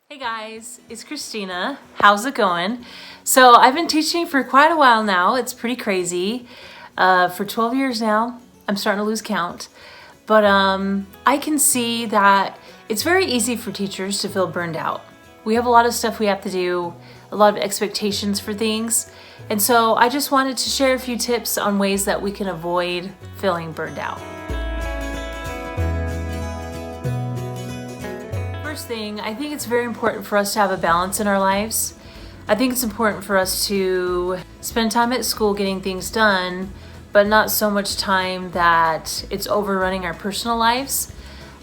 Hey guys, it's Christina. How's it going? So I've been teaching for quite a while now. It's pretty crazy. For 12 years now. I'm starting to lose count. But I can see that it's very easy for teachers to feel burned out. We have a lot of stuff we have to do, a lot of expectations for things. And so I just wanted to share a few tips on ways that we can avoid feeling burned out. First thing, I think it's very important for us to have a balance in our lives. I think it's important for us to spend time at school getting things done, but not so much time that it's overrunning our personal lives.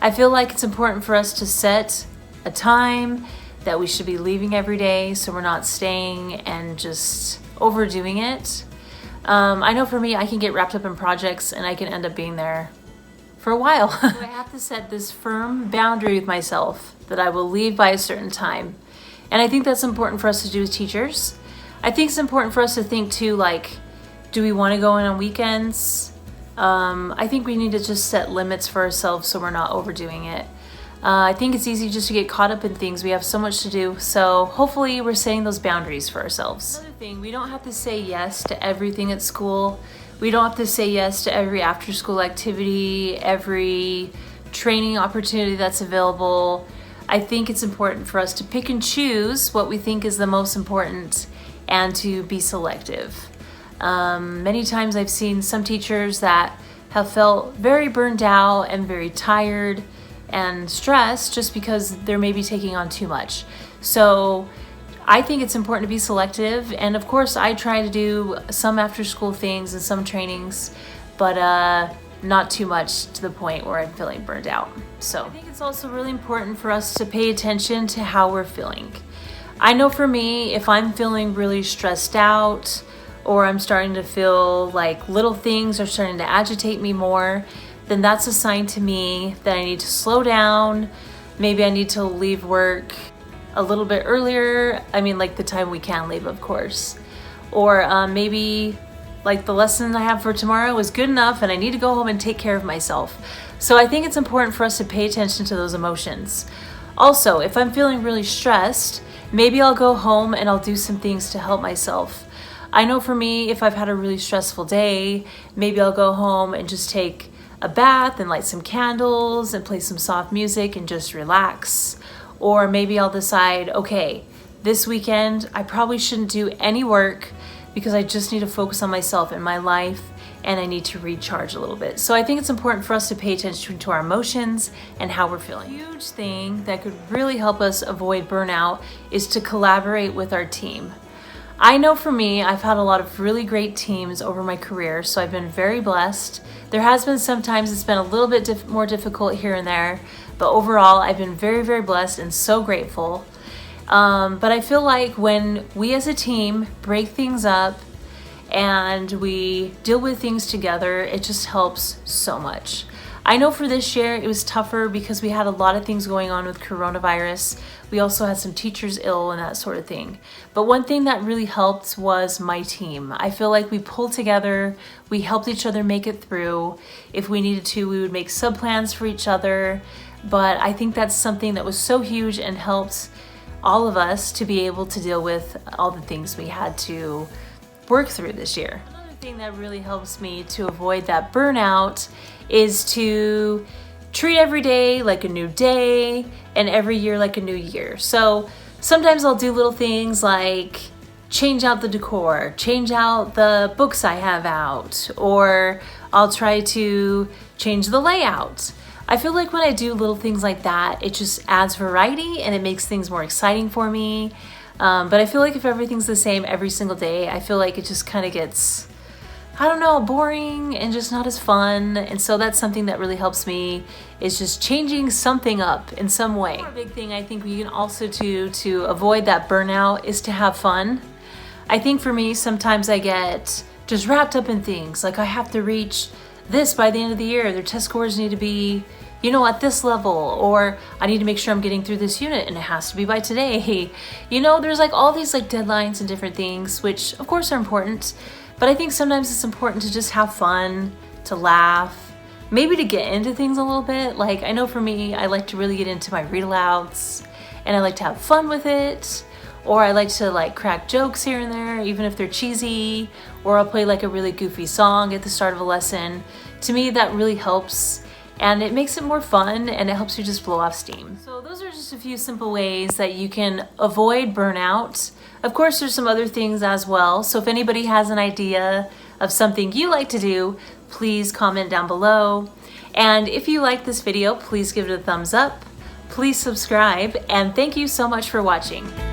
I feel like it's important for us to set a time that we should be leaving every day so we're not staying and just overdoing it. I know for me, I can get wrapped up in projects and I can end up being there for a while. So I have to set this firm boundary with myself that I will leave by a certain time. And I think that's important for us to do as teachers. I think it's important for us to think too, like, do we want to go in on weekends? I think we need to just set limits for ourselves so we're not overdoing it. I think it's easy just to get caught up in things. We have so much to do. So hopefully we're setting those boundaries for ourselves. Another thing, we don't have to say yes to everything at school. We don't have to say yes to every after-school activity, every training opportunity that's available. I think it's important for us to pick and choose what we think is the most important and to be selective. Many times I've seen some teachers that have felt very burned out and very tired and stressed just because they're maybe taking on too much. So I think it's important to be selective, and of course I try to do some after school things and some trainings, but not too much to the point where I'm feeling burned out. So I think it's also really important for us to pay attention to how we're feeling. I know for me, if I'm feeling really stressed out or I'm starting to feel like little things are starting to agitate me more, then that's a sign to me that I need to slow down. Maybe I need to leave work a little bit earlier. I mean, like the time we can leave, of course. Or maybe like the lesson I have for tomorrow is good enough and I need to go home and take care of myself. So I think it's important for us to pay attention to those emotions. Also, if I'm feeling really stressed, maybe I'll go home and I'll do some things to help myself. I know for me, if I've had a really stressful day, maybe I'll go home and just take a bath and light some candles and play some soft music and just relax. Or maybe I'll decide, okay, this weekend I probably shouldn't do any work because I just need to focus on myself and my life and I need to recharge a little bit. So I think it's important for us to pay attention to our emotions and how we're feeling. A huge thing that could really help us avoid burnout is to collaborate with our team. I know for me, I've had a lot of really great teams over my career, so I've been very blessed. There has been sometimes it's been a little bit more difficult here and there, but overall I've been very, very blessed and so grateful. But I feel like when we as a team break things up and we deal with things together, it just helps so much. I know for this year it was tougher because we had a lot of things going on with coronavirus. We also had some teachers ill and that sort of thing. But one thing that really helped was my team. I feel like we pulled together, we helped each other make it through. If we needed to, we would make sub-plans for each other. But I think that's something that was so huge and helped all of us to be able to deal with all the things we had to work through this year. Another thing that really helps me to avoid that burnout is to treat every day like a new day and every year like a new year. So sometimes I'll do little things like change out the decor, change out the books I have out, or I'll try to change the layout. I feel like when I do little things like that, it just adds variety and it makes things more exciting for me. But I feel like if everything's the same every single day, I feel like it just kind of gets, I don't know, boring and just not as fun. And so that's something that really helps me, is just changing something up in some way. Another big thing I think we can also do to avoid that burnout is to have fun. I think for me, sometimes I get just wrapped up in things. Like I have to reach this by the end of the year. Their test scores need to be, at this level, or I need to make sure I'm getting through this unit and it has to be by today. There's like all these like deadlines and different things, which of course are important, but I think sometimes it's important to just have fun, to laugh, maybe to get into things a little bit. Like I know for me, I like to really get into my read alouds and I like to have fun with it, or I like to like crack jokes here and there, even if they're cheesy, or I'll play like a really goofy song at the start of a lesson. To me, that really helps, and it makes it more fun, and it helps you just blow off steam. So those are just a few simple ways that you can avoid burnout. Of course, there's some other things as well. So if anybody has an idea of something you like to do, please comment down below. And if you like this video, please give it a thumbs up. Please subscribe, and thank you so much for watching.